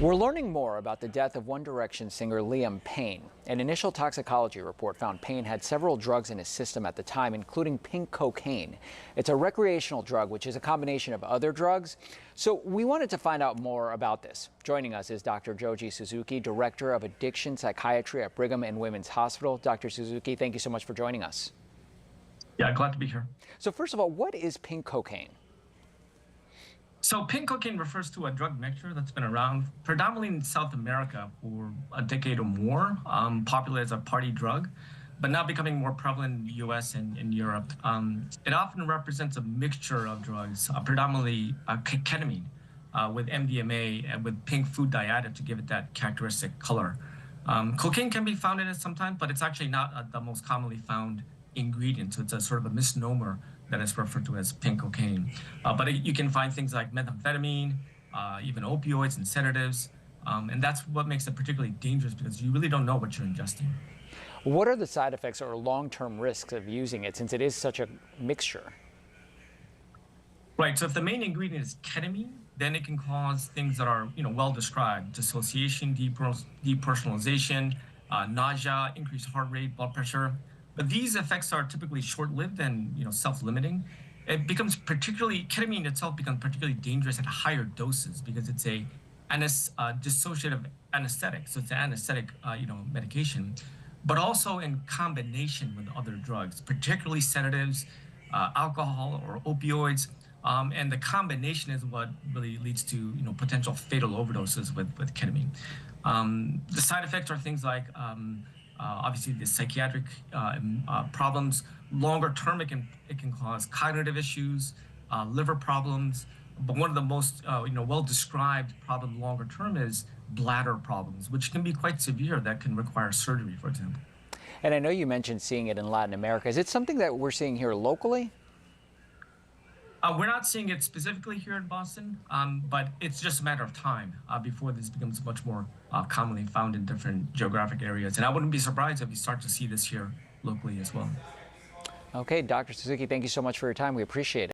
We're learning more about the death of One Direction singer Liam Payne. An initial toxicology report found Payne had several drugs in his system at the time, including pink cocaine. It's a recreational drug, which is a combination of other drugs. So we wanted to find out more about this. Joining us is Dr. Joji Suzuki, Director of Addiction Psychiatry at Brigham and Women's Hospital. Dr. Suzuki, thank you so much for joining us. Yeah, glad to be here. So first of all, what is pink cocaine? So pink cocaine refers to a drug mixture that's been around predominantly in South America for a decade or more, popular as a party drug, but now becoming more prevalent in the US and in Europe. It often represents a mixture of drugs, predominantly ketamine with MDMA and with pink food diaded to give it that characteristic color. Cocaine can be found in it sometimes, but it's actually not the most commonly found ingredient. So it's a sort of a misnomer that is referred to as pink cocaine. You can find things like methamphetamine, even opioids and sedatives. And that's what makes it particularly dangerous because you really don't know what you're ingesting. What are the side effects or long-term risks of using it since it is such a mixture? Right, so if the main ingredient is ketamine, then it can cause things that are well described: dissociation, depersonalization, nausea, increased heart rate, blood pressure. But these effects are typically short-lived and self-limiting. Ketamine itself becomes particularly dangerous at higher doses because it's a dissociative anesthetic. So it's an anesthetic medication, but also in combination with other drugs, particularly sedatives, alcohol or opioids. And the combination is what really leads to potential fatal overdoses with ketamine. The side effects are things like obviously the psychiatric problems. Longer term, it can cause cognitive issues, liver problems. But one of the most well-described problem longer term is bladder problems, which can be quite severe. That can require surgery, for example. And I know you mentioned seeing it in Latin America. Is it something that we're seeing here locally? We're not seeing it specifically here in Boston, but it's just a matter of time before this becomes much more commonly found in different geographic areas. And I wouldn't be surprised if we start to see this here locally as well. Okay, Dr. Suzuki, thank you so much for your time. We appreciate it.